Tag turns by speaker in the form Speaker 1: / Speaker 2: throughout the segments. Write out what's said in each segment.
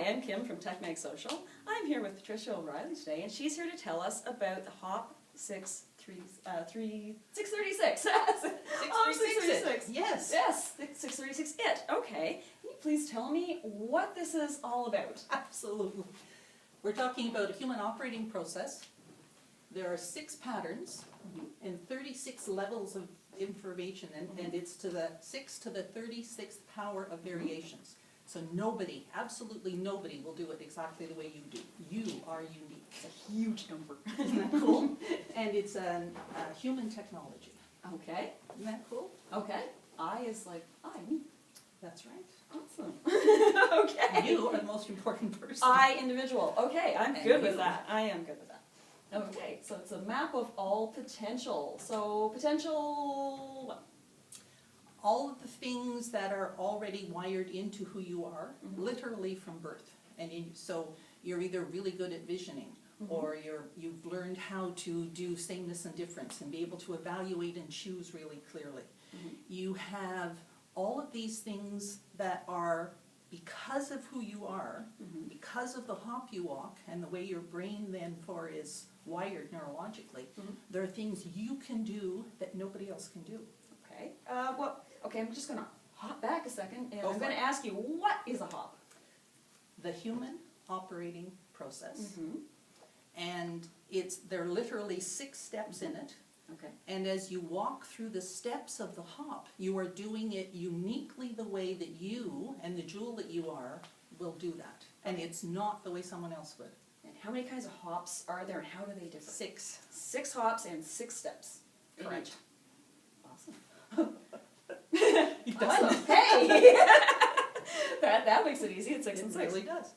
Speaker 1: Hi, I'm Kim from TechMag Social. I'm here with Patricia O'Reilly today, and she's here to tell us about the H.O.P 636. 636.
Speaker 2: Yes.
Speaker 1: Yes, 636 it. Okay. Can you please tell me what this is all about?
Speaker 2: Absolutely. We're talking about a human operating process. There are 6 patterns and 36 levels of information, and it's to the 6 to the 36th power of variations. So nobody, absolutely nobody, will do it exactly the way you do. You are unique.
Speaker 1: It's a huge number.
Speaker 2: Isn't that cool? And it's a human technology.
Speaker 1: Okay.
Speaker 2: Isn't that cool?
Speaker 1: Okay. I is like I, me.
Speaker 2: That's right.
Speaker 1: Awesome. Okay.
Speaker 2: You are the most important person.
Speaker 1: I, individual. Okay, I'm
Speaker 2: And
Speaker 1: good with
Speaker 2: you.
Speaker 1: that. I am good with that. Okay, so it's a map of all potential. So potential what?
Speaker 2: All of the things that are already wired into who you are, literally from birth. And so you're either really good at visioning, or you've learned how to do sameness and difference and be able to evaluate and choose really clearly. You have all of these things that are, because of who you are, because of the hop you walk and the way your brain then is wired neurologically, there are things you can do that nobody else can do.
Speaker 1: Okay. Okay, I'm just going to hop back a second, and
Speaker 2: Go
Speaker 1: I'm
Speaker 2: for
Speaker 1: going to
Speaker 2: it.
Speaker 1: ask you, what is a hop?
Speaker 2: The human operating process. And there are literally 6 steps in it.
Speaker 1: Okay.
Speaker 2: And as you walk through the steps of the hop, you are doing it uniquely the way that you and the jewel that you are will do that. And it's not the way someone else would.
Speaker 1: And how many kinds of hops are there, and how do they differ?
Speaker 2: 6.
Speaker 1: 6 hops and 6 steps. in
Speaker 2: Correct.
Speaker 1: each. Awesome.
Speaker 2: It does.
Speaker 1: Awesome. Hey! that makes it easy. It's 6 and 6.
Speaker 2: It really does.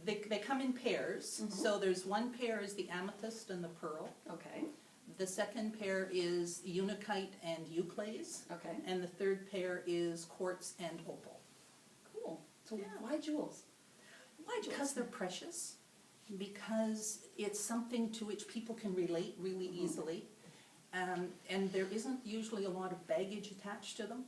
Speaker 2: They come in pairs. So there's one pair is the amethyst and the pearl.
Speaker 1: Okay.
Speaker 2: The second pair is unakite and euclase.
Speaker 1: Okay.
Speaker 2: And the third pair is quartz and opal.
Speaker 1: Cool. So
Speaker 2: Yeah.
Speaker 1: why jewels? Why jewels?
Speaker 2: Because they're precious. Because it's something to which people can relate really easily. And there isn't usually a lot of baggage attached to them.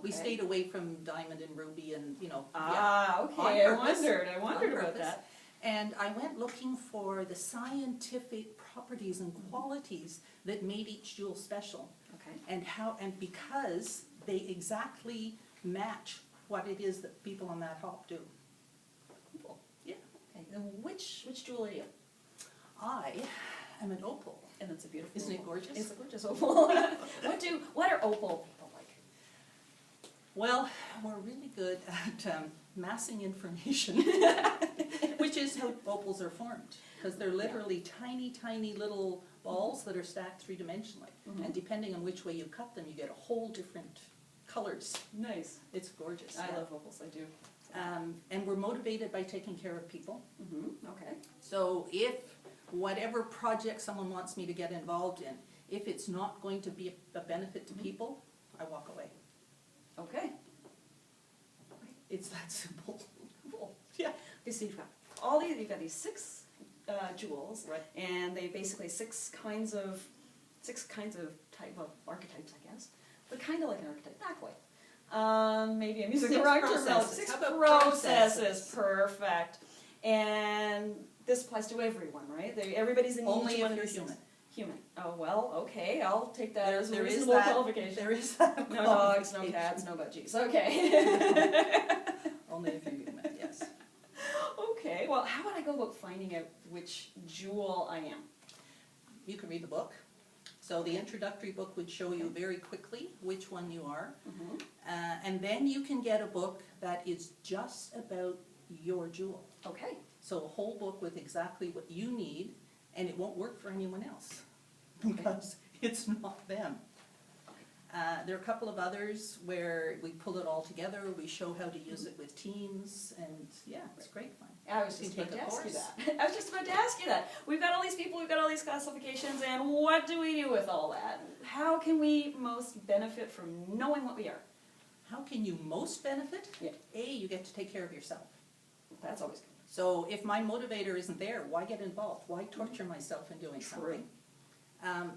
Speaker 2: We
Speaker 1: Okay.
Speaker 2: stayed away from diamond and ruby and, okay.
Speaker 1: I wondered
Speaker 2: On
Speaker 1: about
Speaker 2: purpose.
Speaker 1: that.
Speaker 2: And I went looking for the scientific properties and qualities that made each jewel special.
Speaker 1: Okay.
Speaker 2: And because they exactly match what it is that people on that hop do.
Speaker 1: Cool.
Speaker 2: Yeah.
Speaker 1: Okay. Then which jewel are you?
Speaker 2: I am an opal.
Speaker 1: And it's a beautiful.
Speaker 2: Isn't it
Speaker 1: opal.
Speaker 2: gorgeous?
Speaker 1: It's a gorgeous opal. What are opal people like?
Speaker 2: Well, we're really good at massing information, which is how opals are formed. Because they're literally tiny, tiny little balls that are stacked 3-dimensionally. And depending on which way you cut them, you get a whole different colors.
Speaker 1: Nice.
Speaker 2: It's gorgeous.
Speaker 1: I
Speaker 2: yeah.
Speaker 1: love opals. I do.
Speaker 2: And we're motivated by taking care of people.
Speaker 1: Okay.
Speaker 2: So if whatever project someone wants me to get involved in, if it's not going to be a benefit to people, I walk away.
Speaker 1: Okay.
Speaker 2: It's that simple.
Speaker 1: Cool.
Speaker 2: Yeah.
Speaker 1: Okay, so you've got these 6 jewels,
Speaker 2: Right.
Speaker 1: and they basically 6 kinds of type of archetypes, I guess, but kind of like an archetype, not quite. Maybe I'm using the
Speaker 2: 6
Speaker 1: wrong
Speaker 2: processes.
Speaker 1: terminology. 6
Speaker 2: How about
Speaker 1: processes,
Speaker 2: processes?
Speaker 1: perfect. And this applies to everyone, right? Everybody's in
Speaker 2: Only
Speaker 1: each
Speaker 2: if
Speaker 1: one of
Speaker 2: you're
Speaker 1: these
Speaker 2: human.
Speaker 1: things. Human. Oh well, okay. I'll take that as a
Speaker 2: There is
Speaker 1: reasonable
Speaker 2: that-
Speaker 1: qualification.
Speaker 2: There is that
Speaker 1: No dogs, no
Speaker 2: qualification.
Speaker 1: cats, no budgies. Okay.
Speaker 2: Only if you're human, yes.
Speaker 1: Okay, well, how would I go about finding out which jewel I am?
Speaker 2: You can read the book. So the introductory book would show you very quickly which one you are. And then you can get a book that is just about your jewel.
Speaker 1: Okay.
Speaker 2: So a whole book with exactly what you need, and it won't work for anyone else because it's not them. There are a couple of others where we pull it all together, we show how to use it with teams, and yeah, it's great fun.
Speaker 1: I was just
Speaker 2: You
Speaker 1: about
Speaker 2: take
Speaker 1: to
Speaker 2: a
Speaker 1: ask you
Speaker 2: course.
Speaker 1: that. I was just about to ask you that. We've got all these people, we've got all these classifications, and what do we do with all that? How can we most benefit from knowing what we are?
Speaker 2: How can you most benefit?
Speaker 1: Yeah.
Speaker 2: You get to take care of yourself.
Speaker 1: That's always good.
Speaker 2: So if my motivator isn't there, why get involved? Why torture myself in doing something?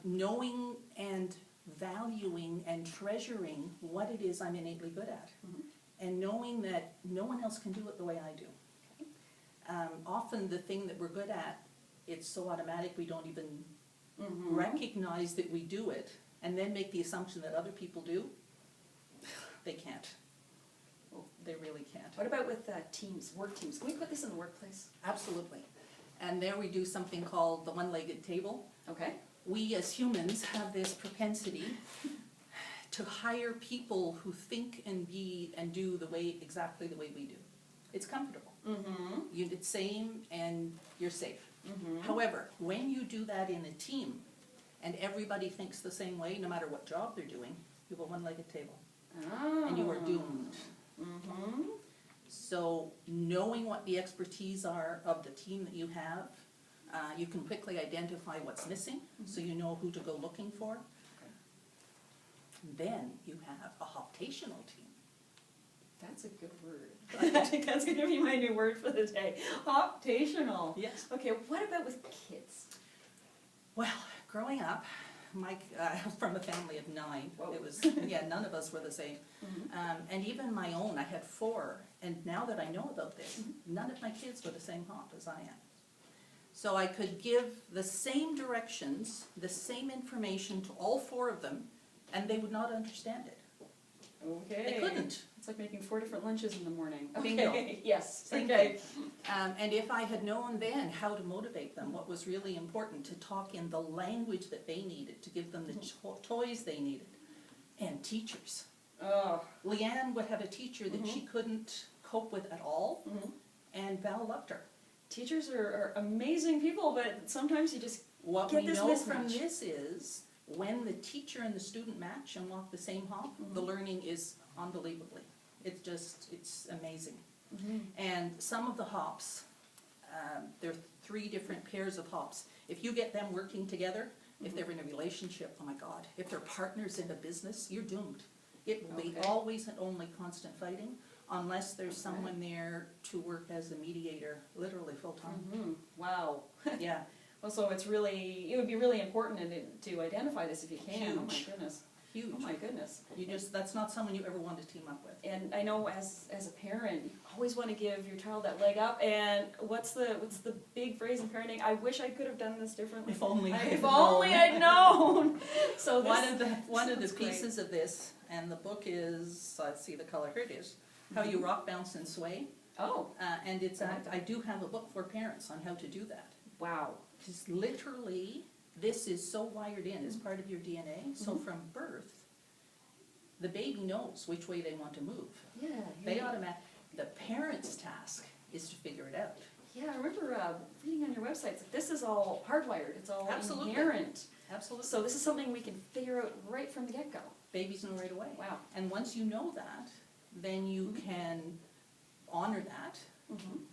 Speaker 2: Knowing and valuing and treasuring what it is I'm innately good at. And knowing that no one else can do it the way I do. often the thing that we're good at, it's so automatic we don't even recognize that we do it, and then make the assumption that other people do. They can't. They really can't.
Speaker 1: What about with teams, work teams? Can we put this in the workplace?
Speaker 2: Absolutely. And there we do something called the one-legged table.
Speaker 1: Okay.
Speaker 2: We as humans have this propensity to hire people who think and be and do exactly the way we do. It's comfortable. You're the same and you're safe. However, when you do that in a team and everybody thinks the same way, no matter what job they're doing, you have a one-legged table. And you are doomed. So knowing what the expertise are of the team that you have, you can quickly identify what's missing, so you know who to go looking for. Then you have a hoptational team.
Speaker 1: That's a good word. I think that's going to be my new word for the day. Hoptational.
Speaker 2: Yes.
Speaker 1: Okay, what about with kids?
Speaker 2: Well, growing up, from a family of 9,
Speaker 1: Whoa.
Speaker 2: it was, none of us were the same. And even my own, I had 4, and now that I know about this, none of my kids were the same hop as I am. So I could give the same directions, the same information to all 4 of them, and they would not understand it.
Speaker 1: Okay.
Speaker 2: They couldn't.
Speaker 1: It's like making 4 different lunches in the morning.
Speaker 2: Bingo.
Speaker 1: Okay. Yes.
Speaker 2: Same
Speaker 1: Okay.
Speaker 2: thing. And if I had known then how to motivate them, what was really important, to talk in the language that they needed, to give them the toys they needed, and teachers.
Speaker 1: Oh.
Speaker 2: Leanne would have a teacher that she couldn't cope with at all, and Val loved her.
Speaker 1: Teachers are amazing people, but sometimes you just
Speaker 2: What
Speaker 1: get
Speaker 2: we
Speaker 1: this
Speaker 2: know
Speaker 1: mismatch.
Speaker 2: from this is, when the teacher and the student match and walk the same hop, the learning is unbelievably. It's amazing. And some of the hops, there are 3 different pairs of hops. If you get them working together, if they're in a relationship, oh my God, if they're partners in a business, you're doomed. It will be always and only constant fighting, unless there's someone there to work as a mediator, literally full-time.
Speaker 1: Wow.
Speaker 2: Yeah.
Speaker 1: Well, so it would be really important to identify this if you can.
Speaker 2: Huge.
Speaker 1: Oh my goodness.
Speaker 2: Huge.
Speaker 1: Oh my goodness.
Speaker 2: That's not someone you ever want to team up with.
Speaker 1: And I know as a parent, you always want to give your child that leg up. And what's the big phrase in parenting? I wish I could have done this differently.
Speaker 2: If only
Speaker 1: I'd known. So
Speaker 2: one of the pieces of this, and the book is, let's see the color, here it is, How You Rock, Bounce, and Sway.
Speaker 1: Oh.
Speaker 2: And I do have a book for parents on how to do that.
Speaker 1: Wow.
Speaker 2: Because literally, this is so wired in, it's part of your DNA. So from birth, the baby knows which way they want to move.
Speaker 1: Yeah.
Speaker 2: They the parent's task is to figure it out.
Speaker 1: Yeah, I remember reading on your website that this is all hardwired. It's all
Speaker 2: Absolutely.
Speaker 1: inherent.
Speaker 2: Absolutely.
Speaker 1: So this is something we can figure out right from the get-go.
Speaker 2: Babies know right away.
Speaker 1: Wow.
Speaker 2: And once you know that, then you can honor that.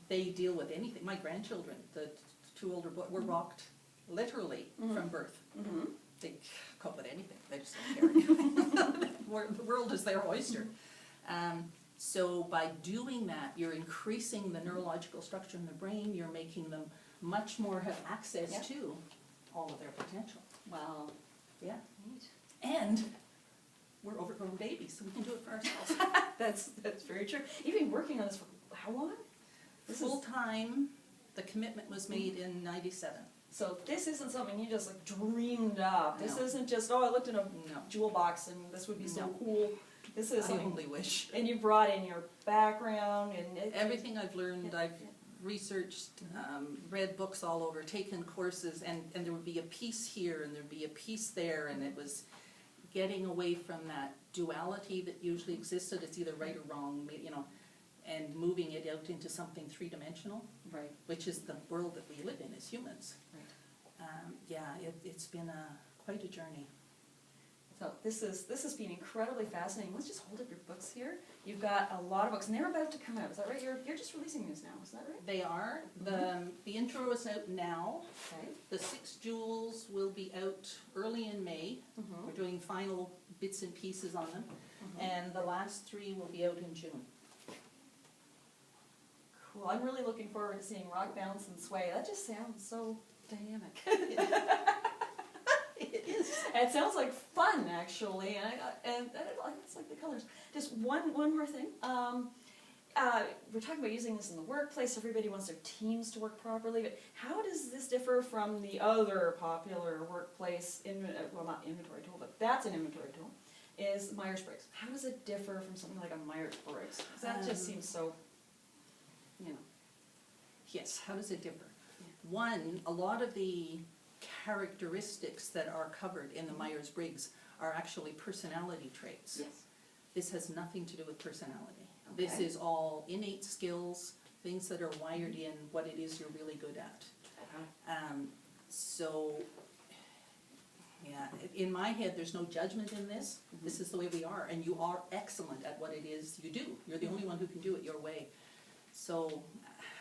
Speaker 2: They deal with anything. My grandchildren, the 2 older boys, were rocked literally from birth. They cope with anything. They just don't care. The world is their oyster. So by doing that, you're increasing the neurological structure in the brain. You're making them much more have access to all of their potential.
Speaker 1: Wow.
Speaker 2: Yeah.
Speaker 1: Neat.
Speaker 2: And we're overgrown babies, so we can do it for ourselves.
Speaker 1: That's very true. You've been working on this for how long?
Speaker 2: Full-time, the commitment was made in 97.
Speaker 1: So this isn't something you just like dreamed up. This
Speaker 2: No.
Speaker 1: isn't just, I looked in a jewel box and this would be so cool. This is
Speaker 2: I
Speaker 1: something,
Speaker 2: only wish.
Speaker 1: and you brought in your background and
Speaker 2: Everything I've learned, I've researched, read books all over, taken courses, and there would be a piece here and there'd be a piece there, and it was getting away from that duality that usually existed. It's either right or wrong, and moving it out into something 3-dimensional,
Speaker 1: right.
Speaker 2: which is the world that we live in as humans.
Speaker 1: Right.
Speaker 2: It's been quite a journey.
Speaker 1: So this has been incredibly fascinating. Let's just hold up your books here. You've got a lot of books, and they're about to come out. Is that right? You're just releasing these now. Is that right?
Speaker 2: They are. The intro is out now.
Speaker 1: Okay.
Speaker 2: The 6 jewels will be out early in May. We're doing final bits and pieces on them. And the last 3 will be out in June.
Speaker 1: Cool. I'm really looking forward to seeing Rock, Bounce, and Sway. That just sounds so dynamic.
Speaker 2: It is.
Speaker 1: It sounds like fun, actually, and I it's like the colors. Just one more thing. we're talking about using this in the workplace. Everybody wants their teams to work properly, but how does this differ from the other popular workplace, well, not inventory tool, but that's an inventory tool, is Myers-Briggs? How does it differ from something like a Myers-Briggs? 'Cause that just seems so, you know.
Speaker 2: Yes, how does it differ? One, a lot of the characteristics that are covered in the Myers-Briggs are actually personality traits.
Speaker 1: Yes.
Speaker 2: This has nothing to do with personality. This
Speaker 1: Okay.
Speaker 2: is all innate skills, things that are wired in, what it is you're really good at. So, yeah, in my head, there's no judgment in this. This is the way we are, and you are excellent at what it is you do. You're the only one who can do it your way. So,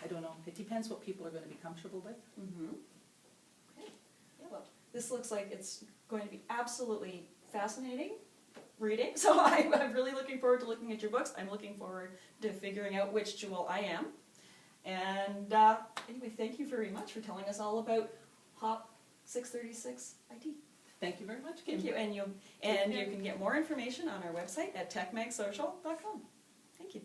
Speaker 2: I don't know. It depends what people are going to be comfortable with.
Speaker 1: Okay. Yeah, well, this looks like it's going to be absolutely fascinating reading. So I'm really looking forward to looking at your books. I'm looking forward to figuring out which jewel I am. And anyway, thank you very much for telling us all about H.O.P 636 IT.
Speaker 2: Thank you very much, Kim.
Speaker 1: Thank you. And you can get more information on our website at techmagsocial.com. Thank you.